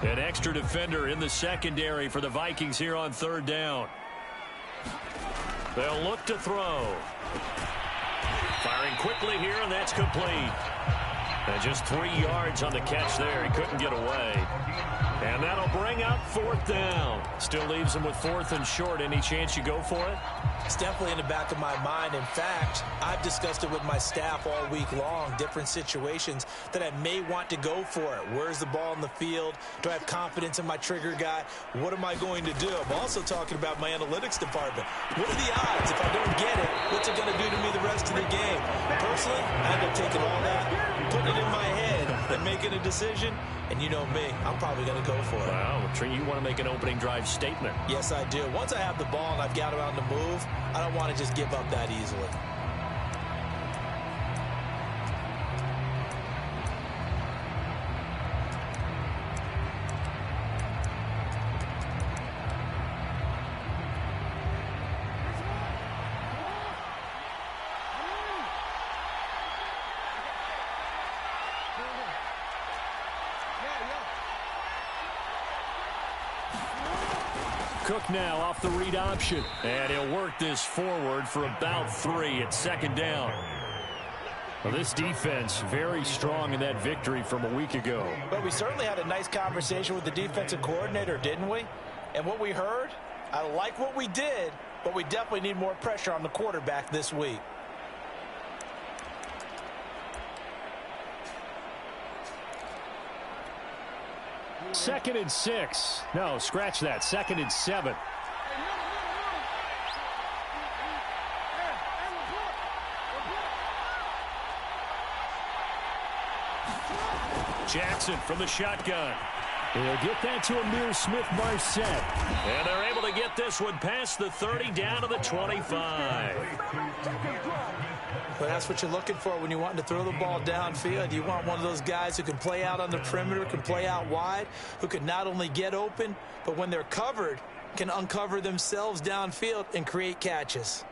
An extra defender in the secondary for the Vikings here on third down. They'll look to throw. Firing quickly here, and that's complete. And just 3 yards on the catch there. He couldn't get away. And that'll bring up fourth down. Still leaves him with fourth and short. Any chance you go for it? It's definitely in the back of my mind. In fact, I've discussed it with my staff all week long, different situations that I may want to go for it. Where's the ball in the field? Do I have confidence in my trigger guy? What am I going to do? I'm also talking about my analytics department. What are the odds? If I don't get it, what's it going to do to me the rest of the game? Personally, I end up taking all that, putting it in my head, and making a decision. And you know me, I'm probably going to go for it. Wow, you want to make an opening drive statement. Yes, I do. Once I have the ball and I've got it on the move, I don't want to just give up that easily. Cook now off the read option. And he'll work this forward for about 3 at second down. Well, this defense very strong in that victory from a week ago. But we certainly had a nice conversation with the defensive coordinator, didn't we? And what we heard, I like what we did, but we definitely need more pressure on the quarterback this week. Second and 6. No, scratch that. Second and 7. Jackson from the shotgun. He'll get that to Amir Smith-Marset. And they're able to get this one past the 30 down to the 25. But that's what you're looking for when you're wanting to throw the ball downfield. You want one of those guys who can play out on the perimeter, can play out wide, who can not only get open, but when they're covered, can uncover themselves downfield and create catches.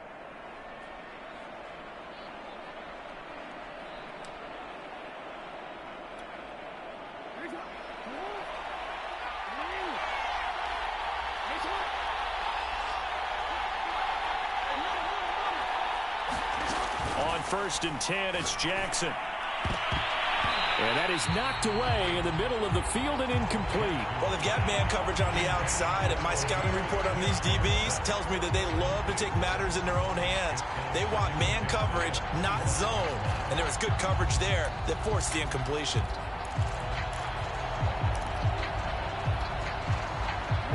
First and 10, it's Jackson. And that is knocked away in the middle of the field and incomplete. Well, they've got man coverage on the outside, and my scouting report on these DBs tells me that they love to take matters in their own hands. They want man coverage, not zone. And there was good coverage there that forced the incompletion.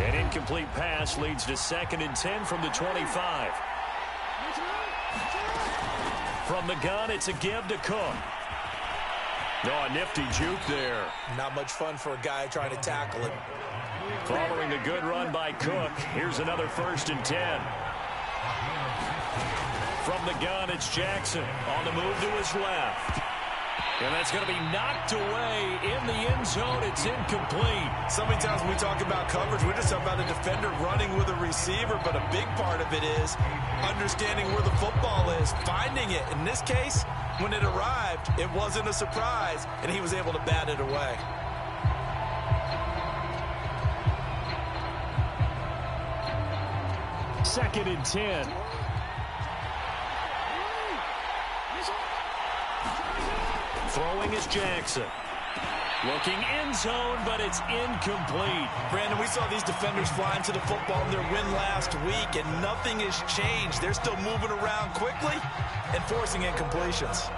An incomplete pass leads to second and 10 from the 25. From the gun, it's a give to Cook. Oh, a nifty juke there. Not much fun for a guy trying to tackle him. Following the good run by Cook, here's another first and 10. From the gun, it's Jackson on the move to his left. And that's going to be knocked away in the end zone. It's incomplete. So many times when we talk about coverage, we're just talking about a defender running with a receiver, but a big part of it is understanding where the football is, finding it. In this case, when it arrived, it wasn't a surprise, and he was able to bat it away. Second and 10. Throwing is Jackson. Looking end zone, but it's incomplete. Brandon, we saw these defenders flying to the football in their win last week, and nothing has changed. They're still moving around quickly and forcing incompletions.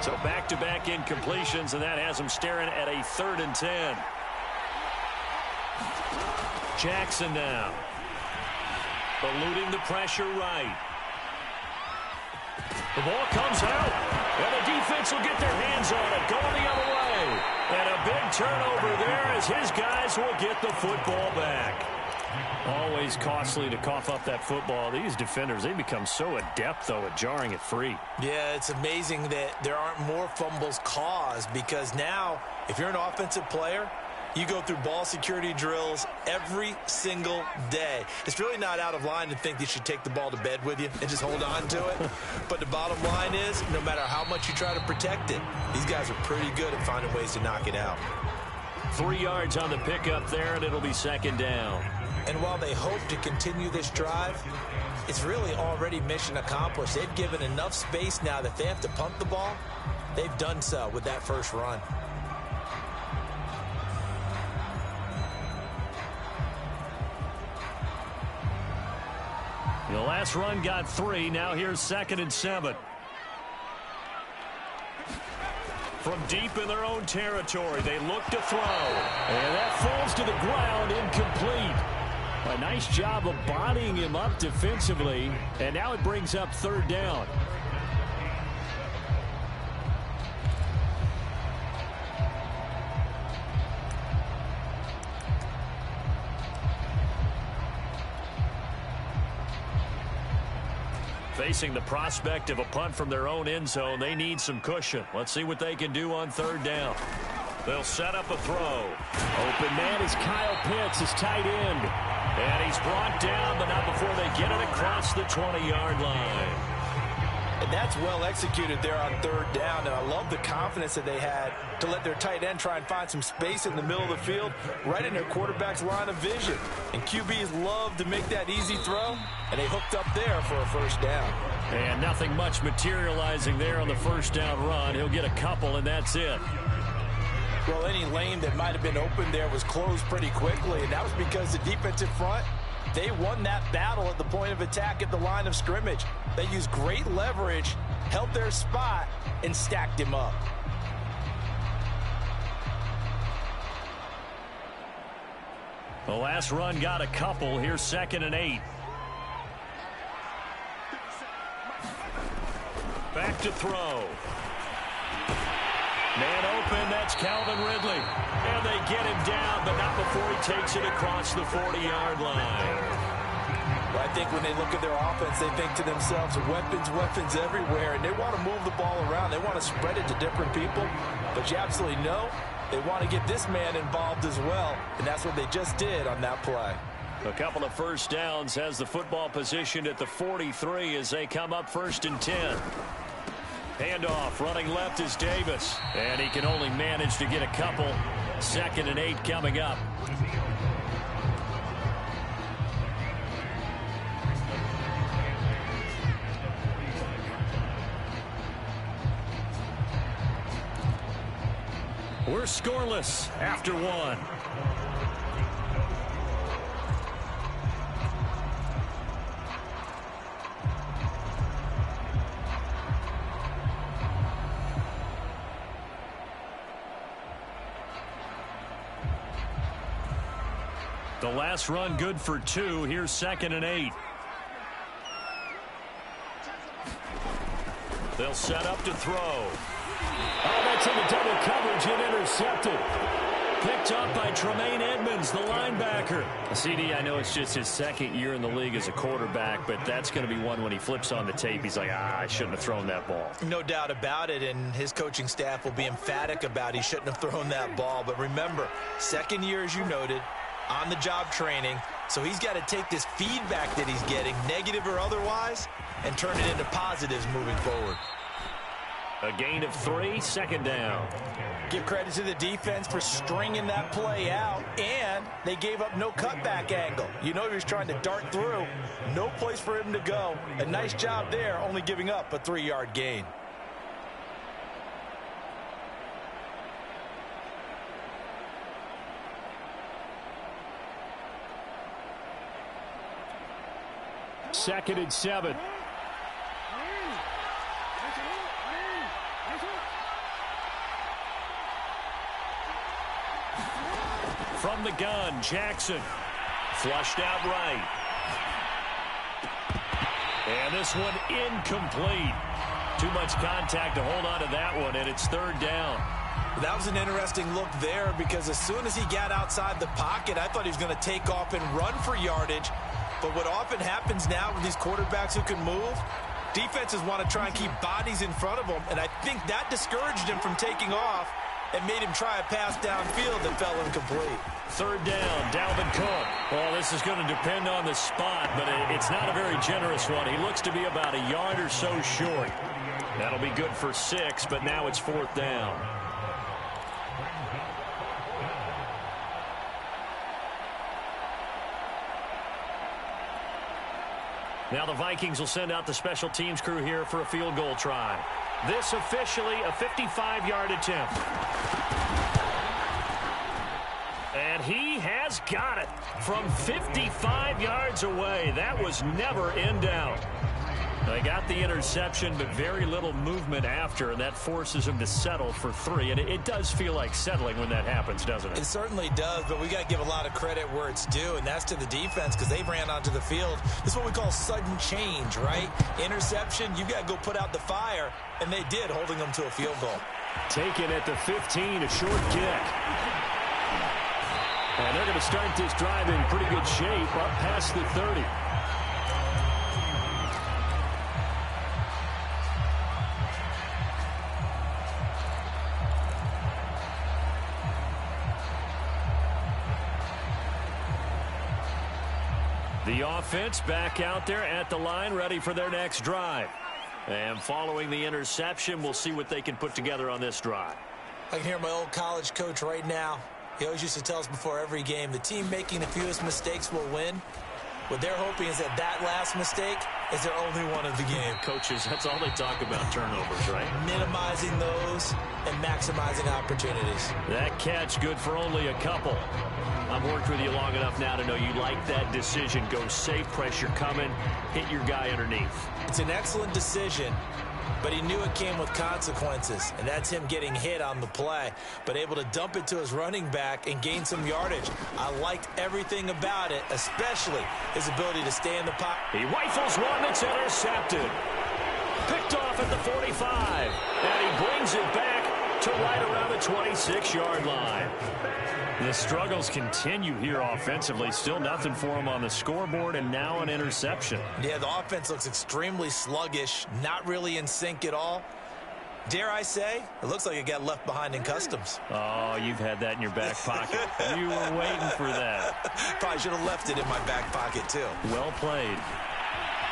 So back-to-back incompletions, and that has them staring at a third and 10. Jackson now. Eluding the pressure right. The ball comes out, and the defense will get their hands on it, going the other way. And a big turnover there as his guys will get the football back. Always costly to cough up that football. These defenders, they become so adept, though, at jarring it free. Yeah, it's amazing that there aren't more fumbles caused, because now, if you're an offensive player, You go through ball security drills every single day. It's really not out of line to think you should take the ball to bed with you and just hold on to it. But the bottom line is, no matter how much you try to protect it, these guys are pretty good at finding ways to knock it out. 3 yards on the pickup there, and it'll be second down. And while they hope to continue this drive, it's really already mission accomplished. They've given enough space now that if they have to punt the ball, they've done so with that first run. The last run got 3. Now here's 2nd and 7. From deep in their own territory, they look to throw. And that falls to the ground, incomplete. A nice job of bodying him up defensively. And now it brings up 3rd down. Facing the prospect of a punt from their own end zone, they need some cushion. Let's see what they can do on 3rd down. They'll set up a throw. Open man is Kyle Pitts, his tight end. And he's brought down, but not before they get it across the 20-yard line. And that's well executed there on 3rd down. And I love the confidence that they had to let their tight end try and find some space in the middle of the field, right in their quarterback's line of vision. And QBs love to make that easy throw, and they hooked up there for a 1st down. And nothing much materializing there on the 1st down run. He'll get a couple, and that's it. Well, any lane that might have been open there was closed pretty quickly, and that was because the defensive front, they won that battle at the point of attack at the line of scrimmage. They used great leverage, held their spot, and stacked him up. The last run got a couple. Here's 2nd and 8. Back to throw. Man open, that's Calvin Ridley. And they get him down, but not before he takes it across the 40-yard line. Well, I think when they look at their offense, they think to themselves, weapons everywhere, and they want to move the ball around. They want to spread it to different people, but you absolutely know they want to get this man involved as well, and that's what they just did on that play. A couple of 1st downs, has the football positioned at the 43 as they come up 1st and 10. Handoff, running left is Davis, and he can only manage to get a couple. 2nd and 8 coming up. We're scoreless after 1. The last run good for 2. Here's 2nd and 8. They'll set up to throw. Oh, that's into double coverage and intercepted. Picked up by Tremaine Edmonds, the linebacker. CD, I know it's just his 2nd year in the league as a quarterback, but that's going to be one when he flips on the tape. He's like, I shouldn't have thrown that ball. No doubt about it, and his coaching staff will be emphatic about he shouldn't have thrown that ball. But remember, 2nd year, as you noted, on-the-job training, so he's got to take this feedback that he's getting, negative or otherwise, and turn it into positives moving forward. A gain of 3, 2nd down. Give credit to the defense for stringing that play out, and they gave up no cutback angle. You know he was trying to dart through. No place for him to go. A nice job there, only giving up a 3-yard gain. Second and 7. From the gun, Jackson. Flushed out right. And this one incomplete. Too much contact to hold on to that one, and it's 3rd down. That was an interesting look there because as soon as he got outside the pocket, I thought he was going to take off and run for yardage. But what often happens now with these quarterbacks who can move, defenses want to try and keep bodies in front of them, and I think that discouraged him from taking off. and made him try a pass downfield that fell incomplete. Third down, Dalvin Cook. Well, this is going to depend on the spot, but it's not a very generous one. He looks to be about a yard or so short. That'll be good for 6, but now it's 4th down. Now the Vikings will send out the special teams crew here for a field goal try. This officially a 55-yard attempt. And he has got it from 55 yards away. That was never in doubt. They got the interception, but very little movement after, and that forces him to settle for 3. And it does feel like settling when that happens, doesn't it? It certainly does, but we got to give a lot of credit where it's due, and that's to the defense because they ran onto the field. This is what we call sudden change, right? Interception, you got to go put out the fire, and they did, holding them to a field goal. Taken at the 15, a short kick. And they're going to start this drive in pretty good shape up past the 30. The offense back out there at the line, ready for their next drive. And following the interception, we'll see what they can put together on this drive. I can hear my old college coach right now. He always used to tell us before every game, the team making the fewest mistakes will win. What they're hoping is that last mistake is their only one of the game. Coaches, that's all they talk about, turnovers, right? Minimizing those and maximizing opportunities. That catch good for only a couple. I've worked with you long enough now to know you like that decision. Go safe, pressure coming, hit your guy underneath. It's an excellent decision, but he knew it came with consequences, and that's him getting hit on the play, but able to dump it to his running back and gain some yardage. I liked everything about it, especially his ability to stay in the pocket. He rifles one that's intercepted. Picked off at the 45, and he brings it back to right around the 26-yard line. The struggles continue here offensively. Still nothing for him on the scoreboard, and now an interception. Yeah, the offense looks extremely sluggish, not really in sync at all. Dare I say, it looks like it got left behind in customs. Oh, you've had that in your back pocket. You were waiting for that. Probably should have left it in my back pocket, too. Well played.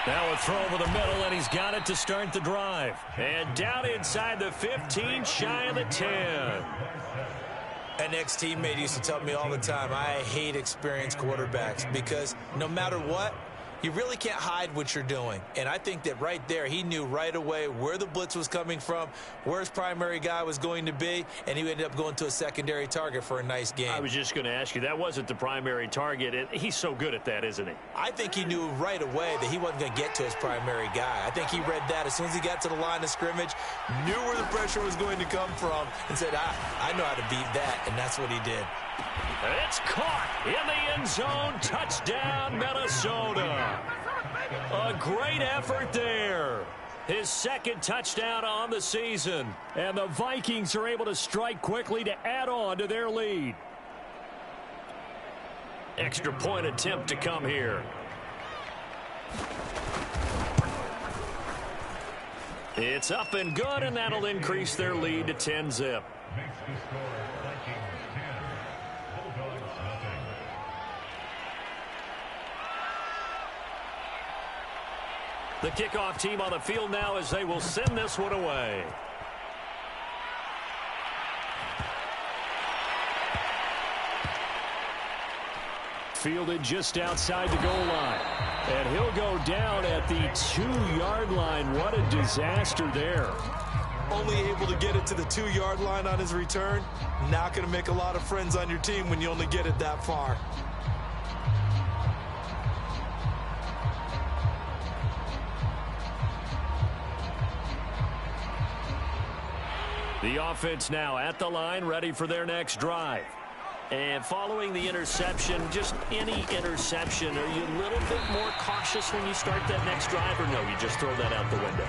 Now a throw over the middle, and he's got it to start the drive. And down inside the 15, shy of the 10. An ex-teammate used to tell me all the time, I hate experienced quarterbacks because no matter what, you really can't hide what you're doing. And I think that right there, he knew right away where the blitz was coming from, where his primary guy was going to be, and he ended up going to a secondary target for a nice game. I was just going to ask you, that wasn't the primary target. He's so good at that, isn't he? I think he knew right away that he wasn't going to get to his primary guy. I think he read that as soon as he got to the line of scrimmage, knew where the pressure was going to come from, and said, I know how to beat that, and that's what he did. It's caught in the end zone. Touchdown, Minnesota. A great effort there. His second touchdown on the season. And the Vikings are able to strike quickly to add on to their lead. Extra point attempt to come here. It's up and good, and that'll increase their lead to 10-zip. The kickoff team on the field now as they will send this one away. Fielded just outside the goal line. And he'll go down at the 2-yard line. What a disaster there. Only able to get it to the 2-yard line on his return. Not going to make a lot of friends on your team when you only get it that far. The offense now at the line, ready for their next drive. And following the interception, just any interception, are you a little bit more cautious when you start that next drive, or no, you just throw that out the window?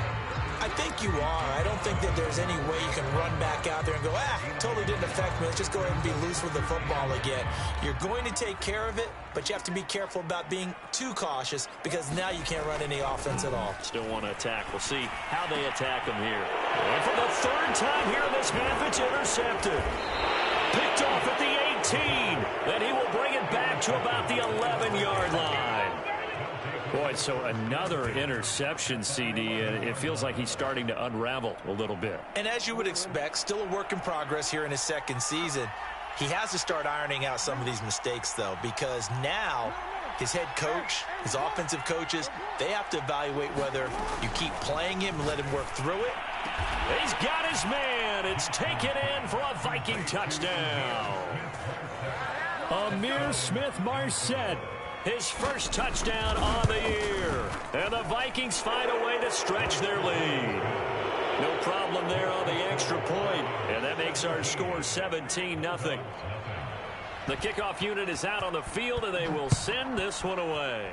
I think you are. I don't think that there's any way you can run back out there and go, totally didn't affect me. Let's just go ahead and be loose with the football again. You're going to take care of it, but you have to be careful about being too cautious because now you can't run any offense at all. Still want to attack. We'll see how they attack him here. And for the third time here in this half, it's intercepted. Picked off at the 18. Then he will bring it back to about the 11-yard line. Boy, so another interception, CD, and it feels like he's starting to unravel a little bit. And as you would expect, still a work in progress here in his second season. He has to start ironing out some of these mistakes, though, because now his head coach, his offensive coaches, they have to evaluate whether you keep playing him and let him work through it. He's got his man. It's taken in for a Viking touchdown. Amir Smith-Marset, his first touchdown on the year. And the Vikings find a way to stretch their lead. No problem there on the extra point. And that makes our score 17-0. The kickoff unit is out on the field, and they will send this one away.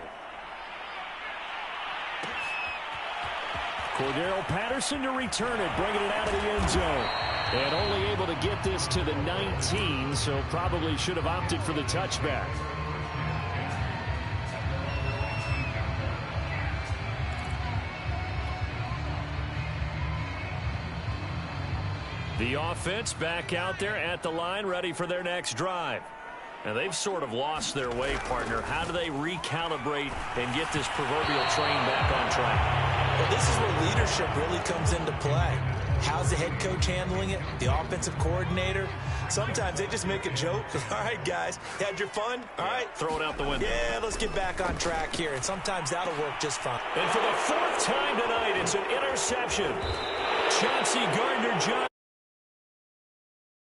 Cordero Patterson to return it, bringing it out of the end zone. And only able to get this to the 19, so probably should have opted for the touchback. The offense back out there at the line, ready for their next drive. And they've sort of lost their way, partner. How do they recalibrate and get this proverbial train back on track? Well, this is where leadership really comes into play. How's the head coach handling it? The offensive coordinator? Sometimes they just make a joke. All right, guys, you had your fun? All right. Throw it out the window. Yeah, let's get back on track here. And sometimes that'll work just fine. And for the fourth time tonight, it's an interception. Chauncey Gardner-Johnson.